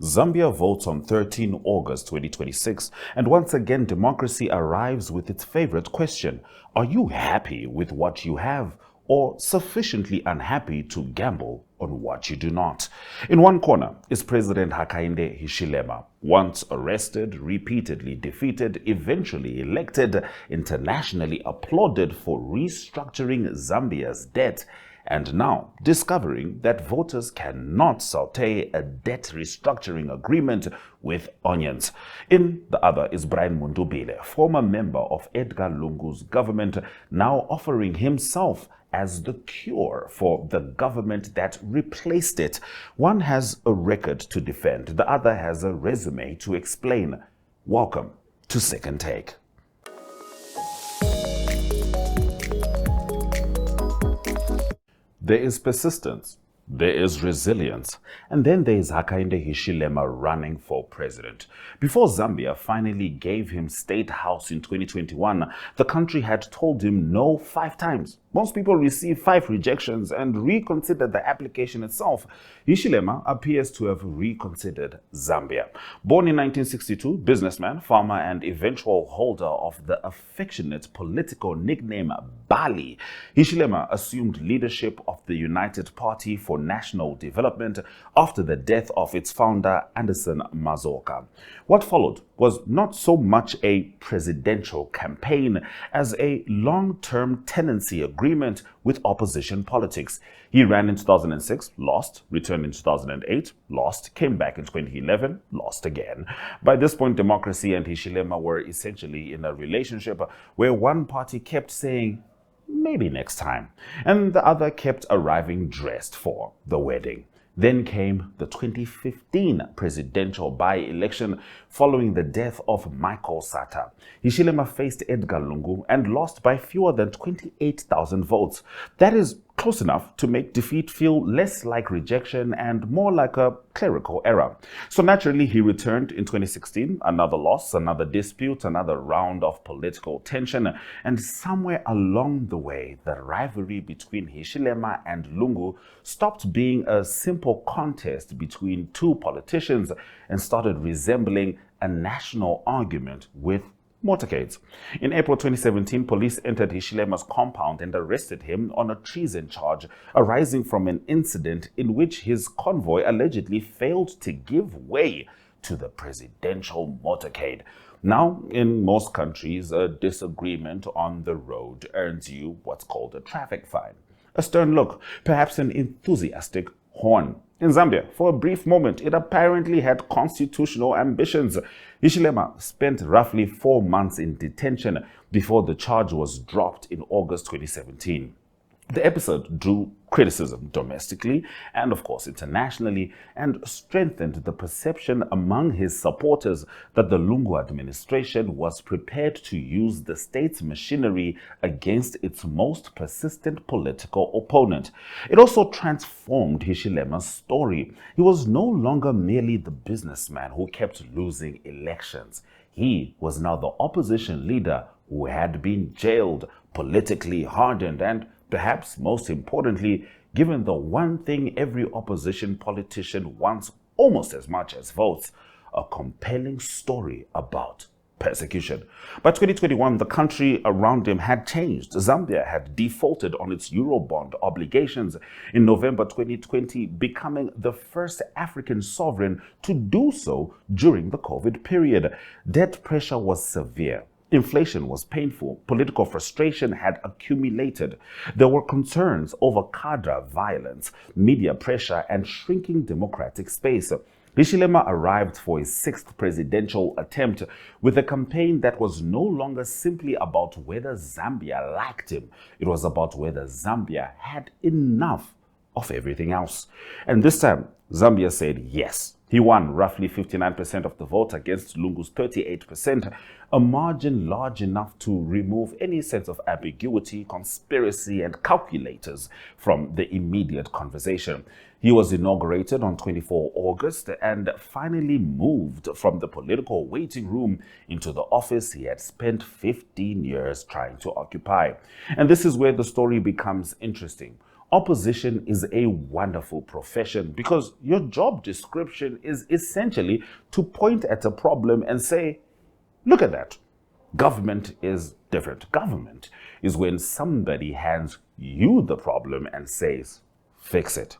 Zambia votes on 13 August 2026, and once again democracy arrives with its favorite question: are you happy with what you have, or sufficiently unhappy to gamble on what you do not? In one corner is President Hakainde Hichilema, once arrested, repeatedly defeated, eventually elected, internationally applauded for restructuring Zambia's debt, and now discovering that voters cannot saute a debt restructuring agreement with onions. In the other is Brian Mundubile, former member of Edgar Lungu's government, now offering himself as the cure for the government that replaced it. One has a record to defend, the other has a resume to explain. Welcome to Second Take. There is persistence, there is resilience, and then there is Hakainde Hichilema running for president. Before Zambia finally gave him State House in 2021, the country had told him no 5 times. Most people receive 5 rejections and reconsider the application itself. Hichilema appears to have reconsidered Zambia. Born in 1962, businessman, farmer, and eventual holder of the affectionate political nickname Bali, Hichilema assumed leadership of the United Party for National Development after the death of its founder, Anderson Mazoka. What followed was not so much a presidential campaign as a long-term tenancy agreement with opposition politics. He ran in 2006, lost, returned in 2008, lost, came back in 2011, lost again. By this point, democracy and Hichilema were essentially in a relationship where one party kept saying, maybe next time, and the other kept arriving dressed for the wedding. Then came the 2015 presidential by-election following the death of Michael Sata. Hichilema faced Edgar Lungu and lost by fewer than 28,000 votes. That is close enough to make defeat feel less like rejection and more like a clerical error. So naturally, he returned in 2016, another loss, another dispute, another round of political tension, and somewhere along the way, the rivalry between Hichilema and Lungu stopped being a simple contest between two politicians and started resembling a national argument with motorcades. In April 2017, police entered Hichilema's compound and arrested him on a treason charge arising from an incident in which his convoy allegedly failed to give way to the presidential motorcade. Now, in most countries, a disagreement on the road earns you what's called a traffic fine, a stern look, perhaps an enthusiastic horn. In Zambia, for a brief moment, it apparently had constitutional ambitions. Hichilema spent roughly 4 months in detention before the charge was dropped in August 2017. The episode drew criticism domestically and, of course, internationally, and strengthened the perception among his supporters that the Lungu administration was prepared to use the state's machinery against its most persistent political opponent. It also transformed Hichilema's story. He was no longer merely the businessman who kept losing elections. He was now the opposition leader who had been jailed, politically hardened, and perhaps most importantly, given the one thing every opposition politician wants almost as much as votes: a compelling story about persecution. By 2021, the country around him had changed. Zambia had defaulted on its Eurobond obligations in November 2020, becoming the first African sovereign to do so during the COVID period. Debt pressure was severe. Inflation was painful. Political frustration had accumulated. There were concerns over cadre violence, media pressure, and shrinking democratic space. Hichilema arrived for his 6th presidential attempt with a campaign that was no longer simply about whether Zambia liked him. It was about whether Zambia had enough of everything else. And this time, Zambia said yes. He won roughly 59% of the vote against Lungu's 38%, a margin large enough to remove any sense of ambiguity, conspiracy, and calculators from the immediate conversation. He was inaugurated on 24 August and finally moved from the political waiting room into the office he had spent 15 years trying to occupy. And this is where the story becomes interesting. Opposition is a wonderful profession because your job description is essentially to point at a problem and say, look at that. Government is different. Government is when somebody hands you the problem and says, fix it.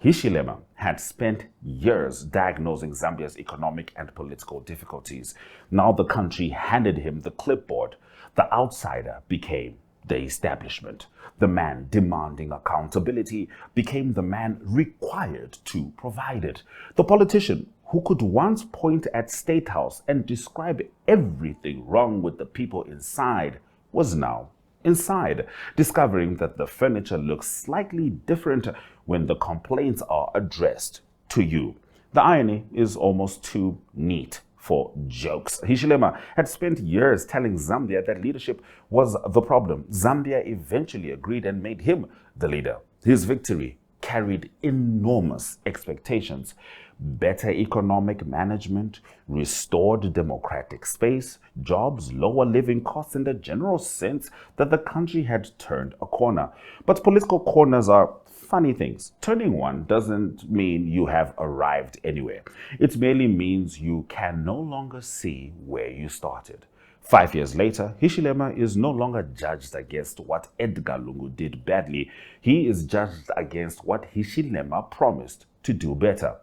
Hichilema had spent years diagnosing Zambia's economic and political difficulties. Now the country handed him the clipboard. The outsider became the establishment. The man demanding accountability became the man required to provide it. The politician who could once point at State House and describe everything wrong with the people inside was now inside, discovering that the furniture looks slightly different when the complaints are addressed to you. The irony is almost too neat for jokes. Hichilema had spent years telling Zambia that leadership was the problem. Zambia eventually agreed and made him the leader. His victory carried enormous expectations. Better economic management, restored democratic space, jobs, lower living costs, and a general sense that the country had turned a corner. But political corners are funny things. Turning one doesn't mean you have arrived anywhere. It merely means you can no longer see where you started. 5 years later, Hichilema is no longer judged against what Edgar Lungu did badly. He is judged against what Hichilema promised to do better.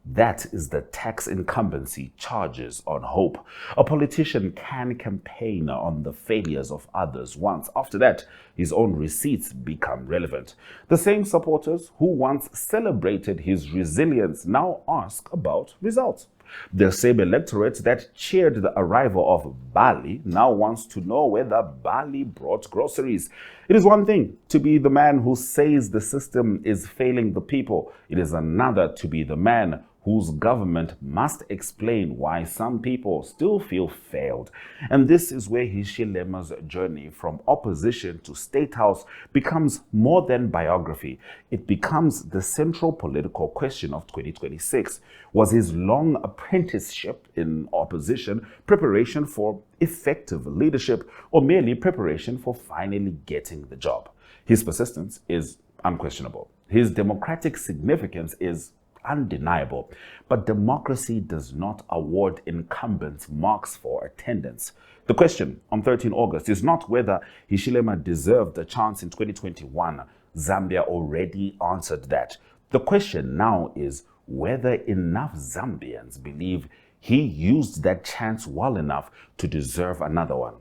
That is the tax incumbency charges on hope. A politician can campaign on the failures of others once. After that, his own receipts become relevant. The same supporters who once celebrated his resilience now ask about results. The same electorate that cheered the arrival of Bali now wants to know whether Bali brought groceries. It is one thing to be the man who says the system is failing the people. It is another to be the man whose government must explain why some people still feel failed. And this is where Hichilema's journey from opposition to State House becomes more than biography. It becomes the central political question of 2026. Was his long apprenticeship in opposition preparation for effective leadership, or merely preparation for finally getting the job? His persistence is unquestionable. His democratic significance is undeniable, but democracy does not award incumbents marks for attendance. The question on 13 August is not whether Hichilema deserved a chance in 2021. Zambia already answered that. The question now is whether enough Zambians believe he used that chance well enough to deserve another one.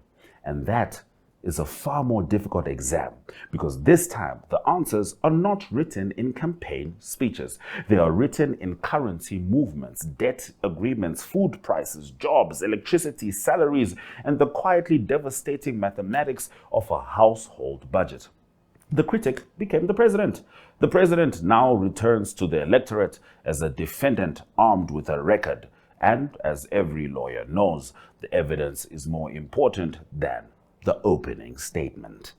And that is a far more difficult exam, because this time the answers are not written in campaign speeches. They are written in currency movements, debt agreements, food prices, jobs, electricity, salaries, and the quietly devastating mathematics of a household budget. The critic became the president. The president now returns to the electorate as a defendant armed with a record. And as every lawyer knows, the evidence is more important than the opening statement.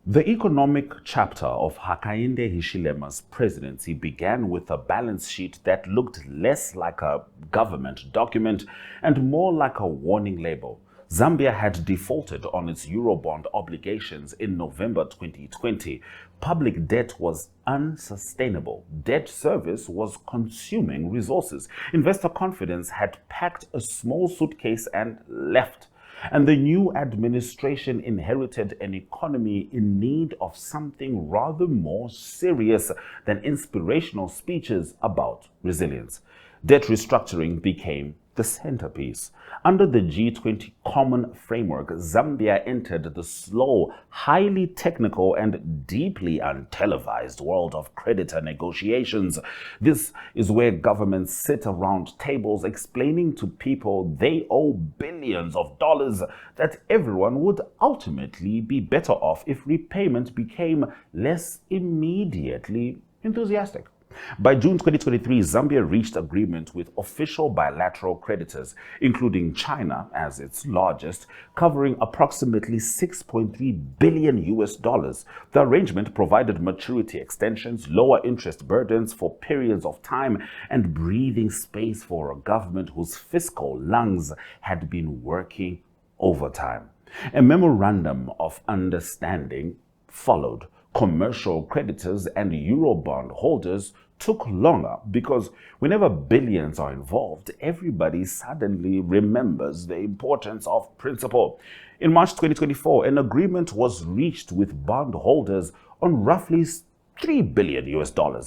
The economic chapter of Hakainde Hichilema's presidency began with a balance sheet that looked less like a government document and more like a warning label. Zambia had defaulted on its Eurobond obligations in November 2020. Public debt was unsustainable. Debt service was consuming resources. Investor confidence had packed a small suitcase and left. And the new administration inherited an economy in need of something rather more serious than inspirational speeches about resilience. Debt restructuring became the centerpiece. Under the G20 Common Framework, Zambia entered the slow, highly technical, and deeply untelevised world of creditor negotiations. This is where governments sit around tables explaining to people they owe billions of dollars, that everyone would ultimately be better off if repayment became less immediately enthusiastic. By June 2023, Zambia reached agreement with official bilateral creditors, including China as its largest, covering approximately $6.3 billion US. The arrangement provided maturity extensions, lower interest burdens for periods of time, and breathing space for a government whose fiscal lungs had been working overtime. A memorandum of understanding followed. Commercial creditors and Eurobond holders took longer because whenever billions are involved, everybody suddenly remembers the importance of principle. In March 2024, an agreement was reached with bondholders on roughly $3 billion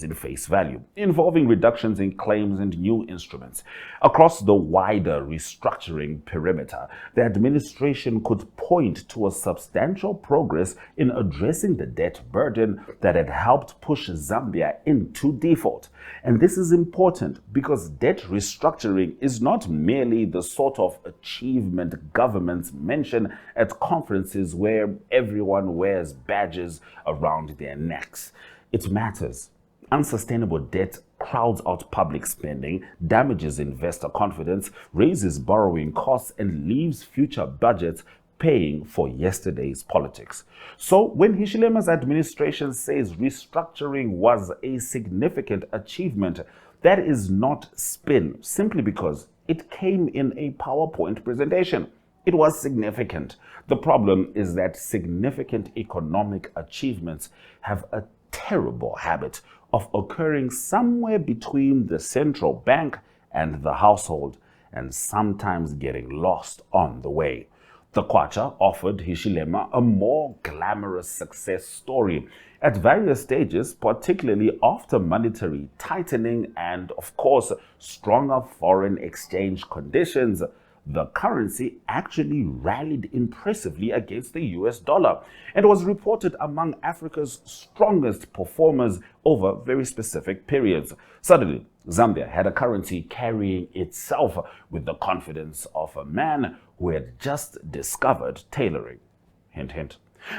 in face value, involving reductions in claims and new instruments. Across the wider restructuring perimeter, the administration could point to a substantial progress in addressing the debt burden that had helped push Zambia into default. And this is important because debt restructuring is not merely the sort of achievement governments mention at conferences where everyone wears badges around their necks. It matters. Unsustainable debt crowds out public spending, damages investor confidence, raises borrowing costs, and leaves future budgets paying for yesterday's politics. So when Hichilema's administration says restructuring was a significant achievement, that is not spin, simply because it came in a PowerPoint presentation. It was significant. The problem is that significant economic achievements have a terrible habit of occurring somewhere between the central bank and the household, and sometimes getting lost on the way. The Kwacha offered Hichilema a more glamorous success story at various stages, particularly after monetary tightening and, of course, stronger foreign exchange conditions. The currency actually rallied impressively against the US dollar and was reported among Africa's strongest performers over very specific periods. Suddenly, Zambia had a currency carrying itself with the confidence of a man who had just discovered tailoring. Hint, hint.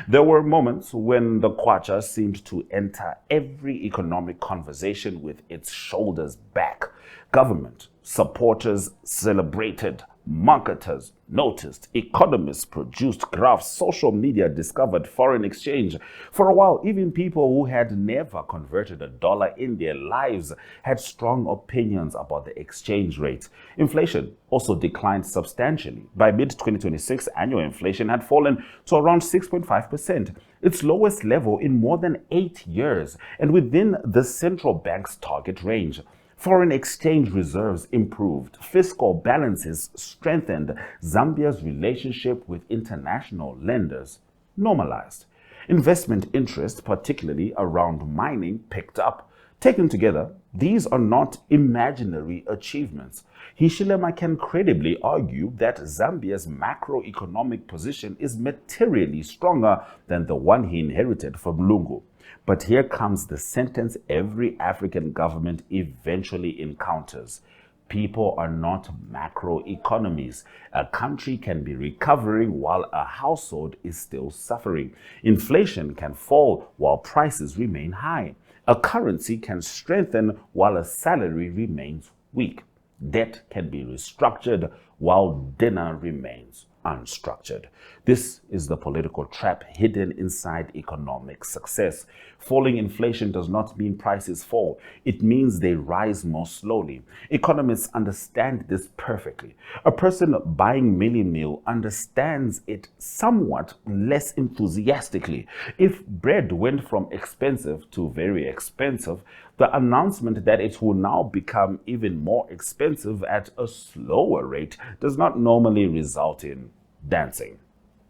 There were moments when the Kwacha seemed to enter every economic conversation with its shoulders back. Government supporters celebrated, marketers noticed, economists produced graphs, social media discovered foreign exchange. For a while, even people who had never converted a dollar in their lives had strong opinions about the exchange rate. Inflation also declined substantially. By mid-2026, annual inflation had fallen to around 6.5%, its lowest level in more than 8 years, and within the central bank's target range. Foreign exchange reserves improved, fiscal balances strengthened, Zambia's relationship with international lenders normalized. Investment interest, particularly around mining, picked up. Taken together, these are not imaginary achievements. Hichilema can credibly argue that Zambia's macroeconomic position is materially stronger than the one he inherited from Lungu. But here comes the sentence every African government eventually encounters. People are not macroeconomies. A country can be recovering while a household is still suffering. Inflation can fall while prices remain high. A currency can strengthen while a salary remains weak. Debt can be restructured while dinner remains unstructured. This is the political trap hidden inside economic success. Falling inflation does not mean prices fall. It means they rise more slowly. Economists understand this perfectly. A person buying Millie Meal understands it somewhat less enthusiastically. If bread went from expensive to very expensive, the announcement that it will now become even more expensive at a slower rate does not normally result in dancing.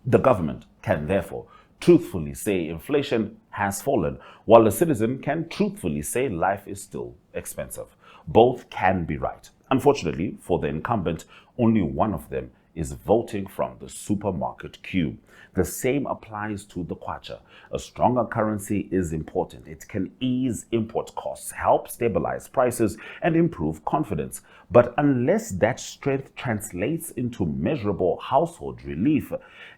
The government can therefore truthfully say inflation has fallen, while a citizen can truthfully say life is still expensive. Both can be right. Unfortunately, for the incumbent, only one of them is voting from the supermarket queue. The same applies to the Kwacha. A stronger currency is important. It can ease import costs, help stabilize prices, and improve confidence. But unless that strength translates into measurable household relief,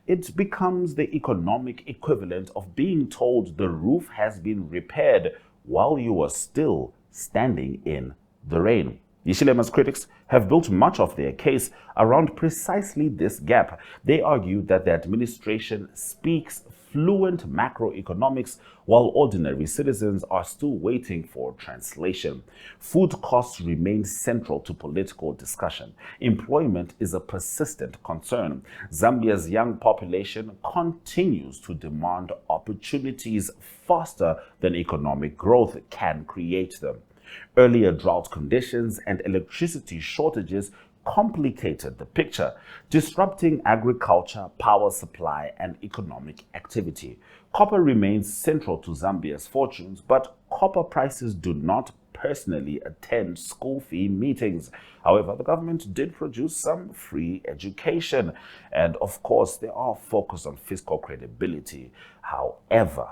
it becomes the economic equivalent of being told the roof has been repaired while you are still standing in the rain. Hichilema's critics have built much of their case around precisely this gap. They argue that the administration speaks fluent macroeconomics, while ordinary citizens are still waiting for translation. Food costs remain central to political discussion. Employment is a persistent concern. Zambia's young population continues to demand opportunities faster than economic growth can create them. Earlier drought conditions and electricity shortages complicated the picture, disrupting agriculture, power supply, and economic activity. Copper remains central to Zambia's fortunes, but copper prices do not personally attend school fee meetings. However, the government did produce some free education, and of course, they are focused on fiscal credibility. However,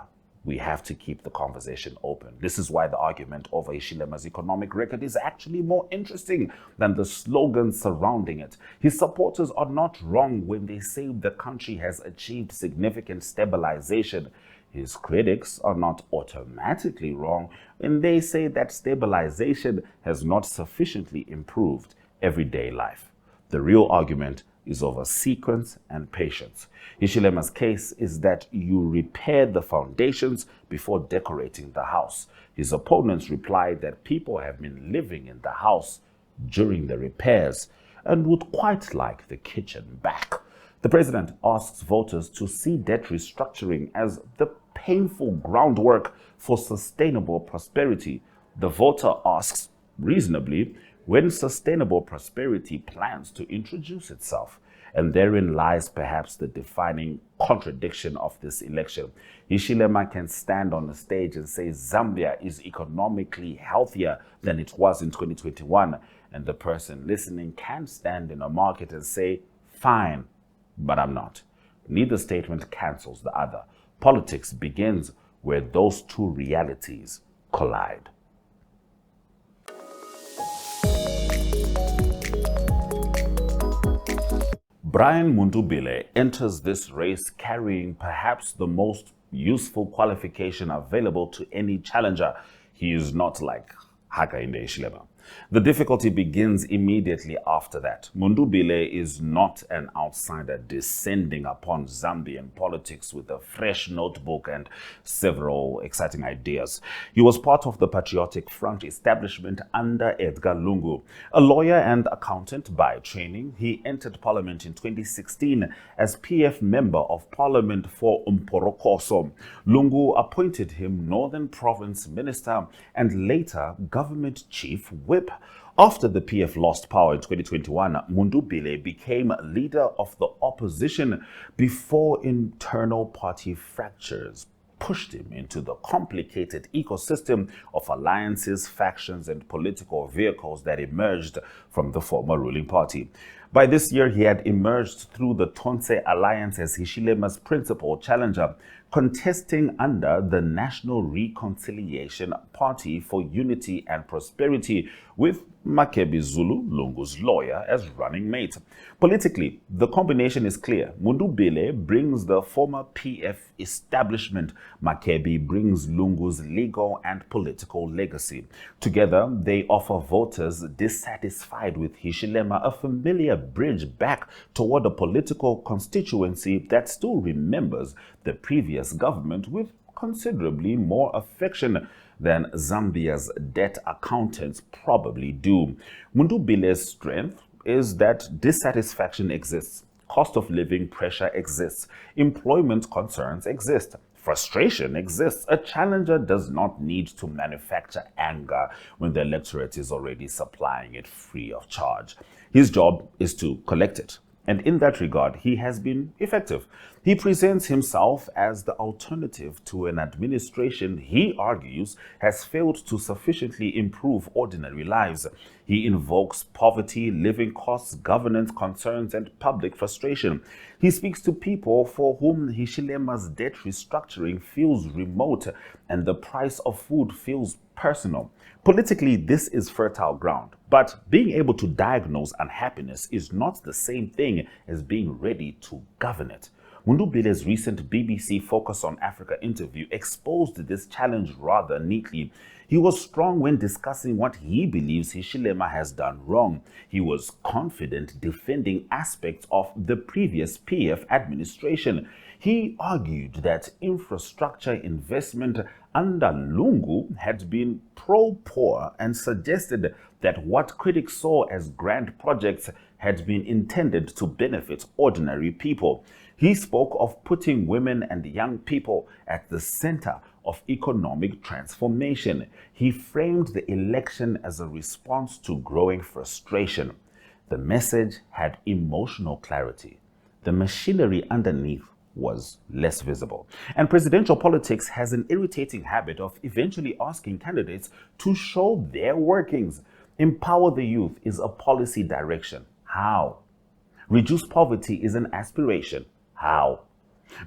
we have to keep the conversation open. This is why the argument over Hichilema's economic record is actually more interesting than the slogans surrounding it. His supporters are not wrong when they say the country has achieved significant stabilization. His critics are not automatically wrong when they say that stabilization has not sufficiently improved everyday life. The real argument is over sequence and patience. Hichilema's case is that you repair the foundations before decorating the house. His opponents replied that people have been living in the house during the repairs and would quite like the kitchen back. The president asks voters to see debt restructuring as the painful groundwork for sustainable prosperity. The voter asks, reasonably, when sustainable prosperity plans to introduce itself. And therein lies perhaps the defining contradiction of this election. Hichilema can stand on the stage and say Zambia is economically healthier than it was in 2021. And the person listening can stand in a market and say, fine, but I'm not. Neither statement cancels the other. Politics begins where those two realities collide. Brian Mundubile enters this race carrying perhaps the most useful qualification available to any challenger. He is not like Hakainde Hichilema. The difficulty begins immediately after that. Mundubile is not an outsider descending upon Zambian politics with a fresh notebook and several exciting ideas. He was part of the Patriotic Front establishment under Edgar Lungu. A lawyer and accountant by training, he entered parliament in 2016 as PF Member of Parliament for Mporokoso. Lungu appointed him Northern Province Minister and later Government Chief Whip. After the PF lost power in 2021, Mundubile became leader of the opposition before internal party fractures pushed him into the complicated ecosystem of alliances, factions, and political vehicles that emerged from the former ruling party. By this year, he had emerged through the Tonse Alliance as Hichilema's principal challenger, contesting under the National Reconciliation Party for Unity and Prosperity, with Makebi Zulu, Lungu's lawyer, as running mate. Politically, the combination is clear. Mundubile brings the former PF establishment. Makebi brings Lungu's legal and political legacy. Together, they offer voters dissatisfied with Hichilema a familiar bridge back toward a political constituency that still remembers the previous government with considerably more affection than Zambia's debt accountants probably do. Mundubile's strength is that dissatisfaction exists, cost of living pressure exists, employment concerns exist, frustration exists. A challenger does not need to manufacture anger when the electorate is already supplying it free of charge. His job is to collect it. And in that regard, he has been effective. He presents himself as the alternative to an administration he argues has failed to sufficiently improve ordinary lives. He invokes poverty, living costs, governance concerns, and public frustration. He speaks to people for whom Hichilema's debt restructuring feels remote and the price of food feels personal. Politically, this is fertile ground, but being able to diagnose unhappiness is not the same thing as being ready to govern it. Mundubile's recent BBC Focus on Africa interview exposed this challenge rather neatly. He was strong when discussing what he believes Hichilema has done wrong. He was confident defending aspects of the previous PF administration. He argued that infrastructure investment under Lungu had been pro-poor and suggested that what critics saw as grand projects had been intended to benefit ordinary people. He spoke of putting women and young people at the center of economic transformation. He framed the election as a response to growing frustration. The message had emotional clarity. The machinery underneath was less visible. And presidential politics has an irritating habit of eventually asking candidates to show their workings. Empower the youth is a policy direction. How? Reduce poverty is an aspiration. How?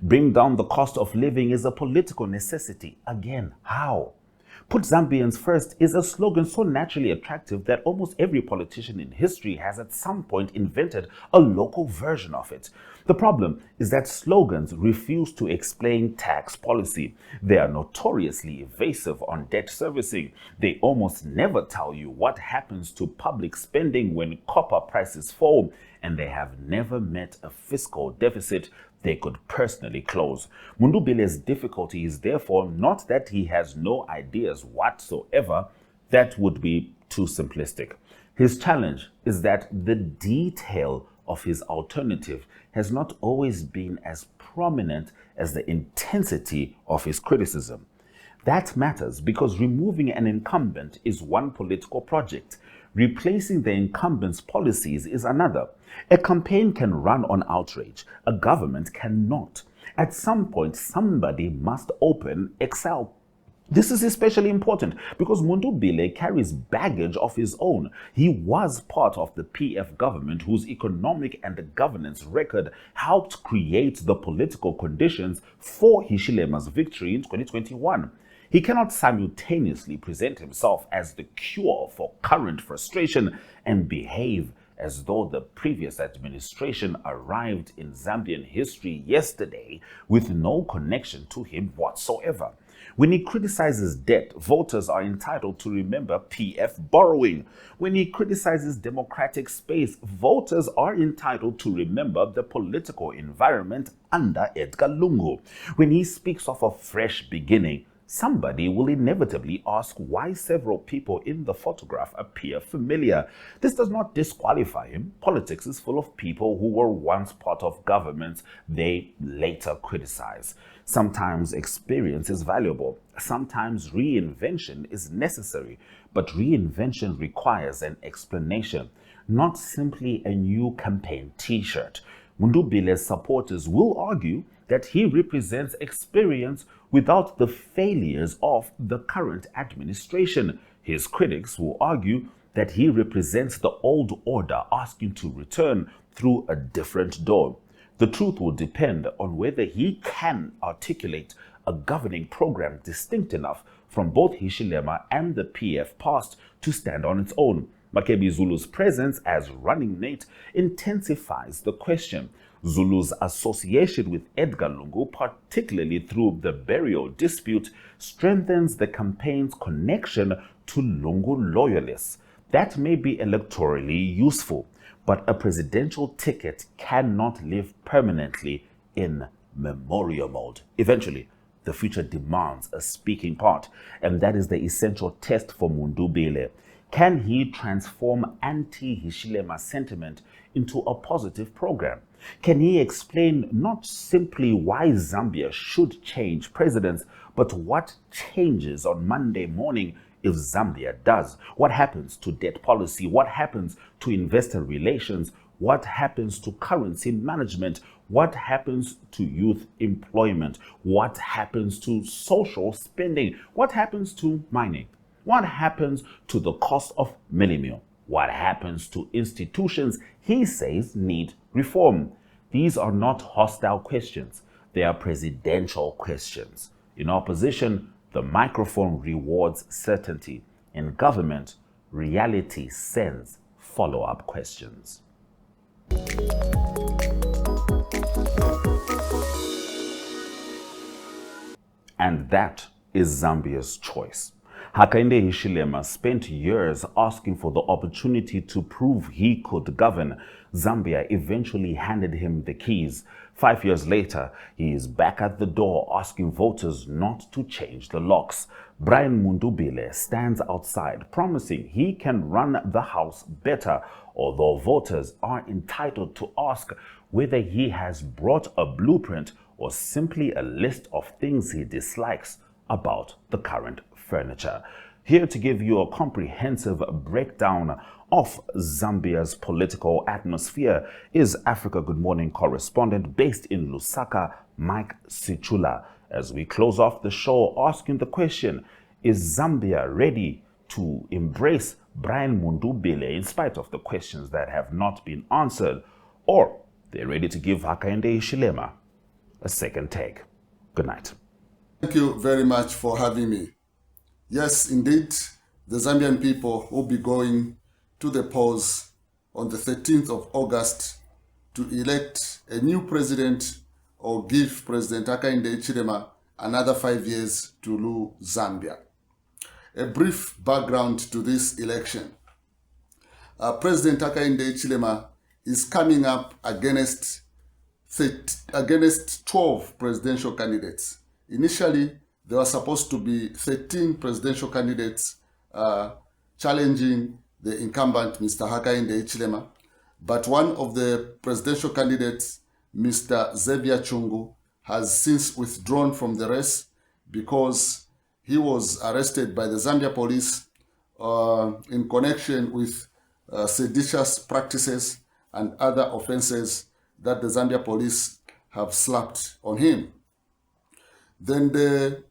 Bring down the cost of living is a political necessity. Again, how? Put Zambians first is a slogan so naturally attractive that almost every politician in history has at some point invented a local version of it. The problem is that slogans refuse to explain tax policy. They are notoriously evasive on debt servicing. They almost never tell you what happens to public spending when copper prices fall, and they have never met a fiscal deficit they could personally close. Mundubile's difficulty is therefore not that he has no ideas whatsoever. That would be too simplistic. His challenge is that the detail of his alternative has not always been as prominent as the intensity of his criticism. That matters because removing an incumbent is one political project. Replacing the incumbent's policies is another. A campaign can run on outrage. A government cannot. At some point, somebody must open Excel. This is especially important because Mundubile carries baggage of his own. He was part of the PF government whose economic and governance record helped create the political conditions for Hichilema's victory in 2021. He cannot simultaneously present himself as the cure for current frustration and behave as though the previous administration arrived in Zambian history yesterday with no connection to him whatsoever. When he criticizes debt, voters are entitled to remember PF borrowing. When he criticizes democratic space, voters are entitled to remember the political environment under Edgar Lungu. When he speaks of a fresh beginning, somebody will inevitably ask why several people in the photograph appear familiar. This does not disqualify him. Politics is full of people who were once part of governments they later criticize. Sometimes experience is valuable. Sometimes reinvention is necessary. But reinvention requires an explanation, not simply a new campaign t-shirt. Mundubile's supporters will argue that he represents experience without the failures of the current administration. His critics will argue that he represents the old order asking to return through a different door. The truth will depend on whether he can articulate a governing program distinct enough from both Hichilema and the PF past to stand on its own. Makebi Zulu's presence as running mate intensifies the question. Zulu's association with Edgar Lungu, particularly through the burial dispute, strengthens the campaign's connection to Lungu loyalists. That may be electorally useful, but a presidential ticket cannot live permanently in memorial mode. Eventually, the future demands a speaking part, and that is the essential test for Mundubile. Can he transform anti-Hichilema sentiment into a positive program? Can he explain not simply why Zambia should change presidents, but what changes on Monday morning if Zambia does? What happens to debt policy? What happens to investor relations? What happens to currency management? What happens to youth employment? What happens to social spending? What happens to mining? What happens to the cost of millennium? What happens to institutions he says need reform? These are not hostile questions. They are presidential questions. In opposition, the microphone rewards certainty. In government, reality sends follow-up questions. And that is Zambia's choice. Hakainde Hichilema spent years asking for the opportunity to prove he could govern. Zambia eventually handed him the keys. 5 years later, he is back at the door asking voters not to change the locks. Brian Mundubile stands outside promising he can run the house better, although voters are entitled to ask whether he has brought a blueprint or simply a list of things he dislikes about the current furniture. Here to give you a comprehensive breakdown of Zambia's political atmosphere is Africa Good Morning correspondent based in Lusaka, Mike Sichula. As we close off the show asking the question, is Zambia ready to embrace Brian Mundubile in spite of the questions that have not been answered, or they're ready to give Hakainde Hichilema a second take? Good night. Thank you very much for having me. Yes, indeed, the Zambian people will be going to the polls on the 13th of August to elect a new president or give President Hakainde Hichilema another 5 years to rule Zambia. A brief background to this election. President Hakainde Hichilema is coming up against 12 presidential candidates. Initially, there were supposed to be 13 presidential candidates challenging the incumbent, Mr. Hakainde Hichilema. But one of the presidential candidates, Mr. Zebia Chungu, has since withdrawn from the race because he was arrested by the Zambia police in connection with seditious practices and other offenses that the Zambia police have slapped on him. Then the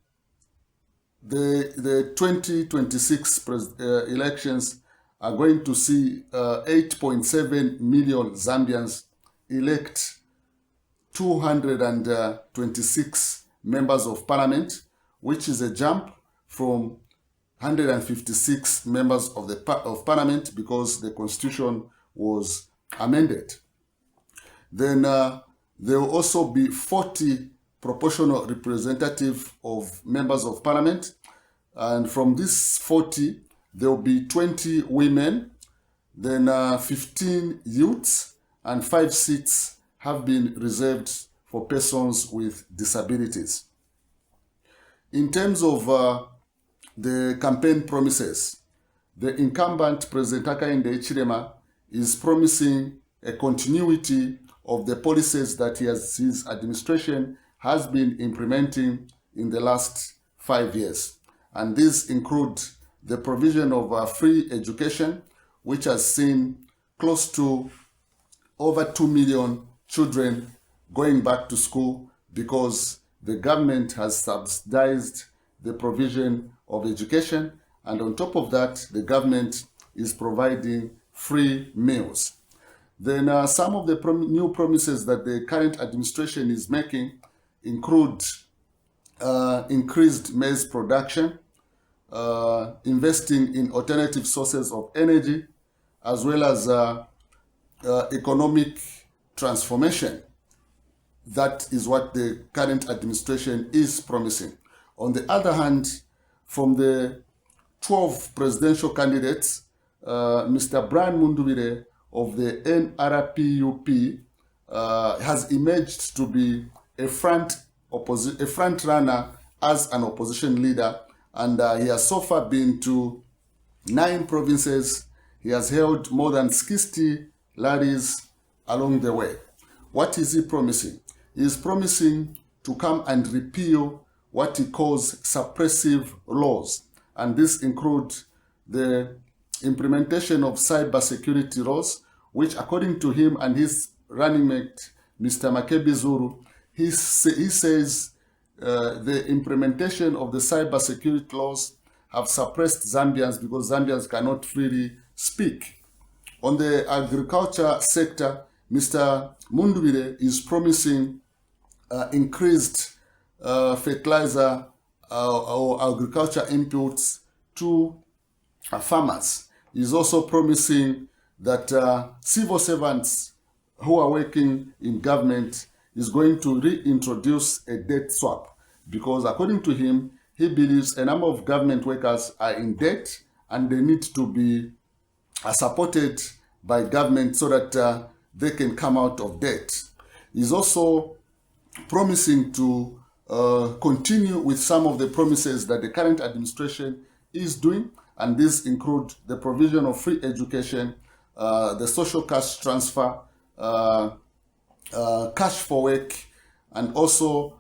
2026 elections are going to see 8.7 million Zambians elect 226 members of parliament, which is a jump from 156 members of parliament because the constitution was amended. Then there will also be 40 proportional representative of members of parliament, and from these 40 there will be 20 women, then 15 youths, and 5 seats have been reserved for persons with disabilities. In terms of the campaign promises, the incumbent President Hakainde Hichilema is promising a continuity of the policies that his administration has been implementing in the last 5 years. And these include the provision of free education, which has seen close to over 2 million children going back to school because the government has subsidized the provision of education. And on top of that, the government is providing free meals. Then some of the new promises that the current administration is making include increased maize production, investing in alternative sources of energy, as well as economic transformation. That is what the current administration is promising. On the other hand, from the 12 presidential candidates, Mr. Brian Mundubile of the NRPUP has emerged to be a front runner as an opposition leader, and he has so far been to 9 provinces. He has held more than 60 rallies along the way. What is he promising? He is promising to come and repeal what he calls suppressive laws, and this includes the implementation of cybersecurity laws, which according to him and his running mate, Mr. Makebi Zuru, he says the implementation of the cybersecurity laws have suppressed Zambians because Zambians cannot freely speak. On the agriculture sector, Mr. Mundubile is promising increased fertilizer or agriculture inputs to farmers. He's also promising that civil servants who are working in government is going to reintroduce a debt swap. because according to him, he believes a number of government workers are in debt and they need to be supported by government so that they can come out of debt. He's also promising to continue with some of the promises that the current administration is doing, and these include the provision of free education, the social cash transfer, cash for work, and also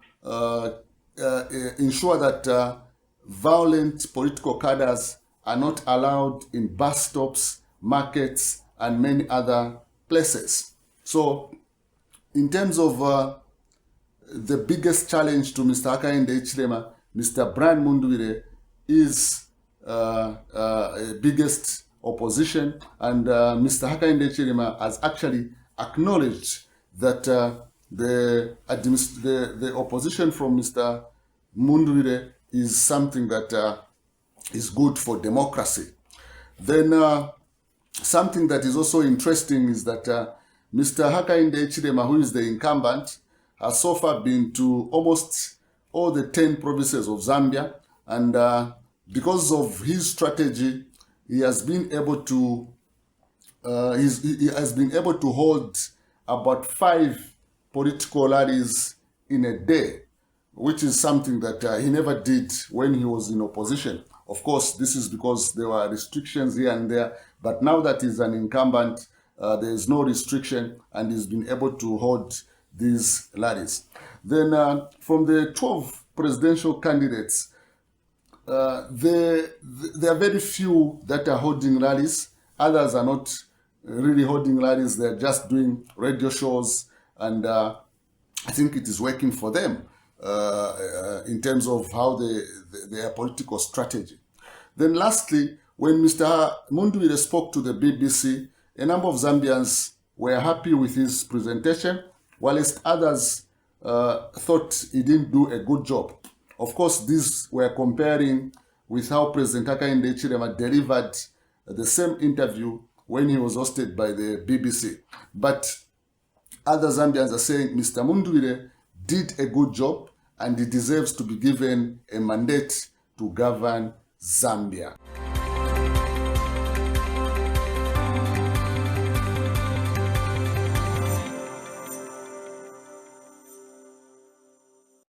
ensure that violent political cadres are not allowed in bus stops, markets, and many other places. So, in terms of the biggest challenge to Mr. Hakainde Hichilema, Mr. Brian Mundubile is biggest opposition, and Mr. Hakainde Hichilema has actually acknowledged that the opposition from Mr. Mundubile is something that is good for democracy. Then something that is also interesting is that Mr. Hakainde Hichilema, who is the incumbent, has so far been to almost all the 10 provinces of Zambia, and because of his strategy, he has been able to hold about 5 political rallies in a day, which is something that he never did when he was in opposition. Of course, this is because there were restrictions here and there, but now that he's an incumbent, there is no restriction, and he's been able to hold these rallies. Then from the 12 presidential candidates, there are very few that are holding rallies. Others are not really holding rallies. They're just doing radio shows, and I think it is working for them in terms of how their political strategy. Then lastly, when Mr. Mundubile spoke to the BBC, a number of Zambians were happy with his presentation, whilst others thought he didn't do a good job. Of course, these were comparing with how President Hakainde Hichilema delivered the same interview when he was hosted by the BBC. But other Zambians are saying Mr. Mundubile did a good job and he deserves to be given a mandate to govern Zambia.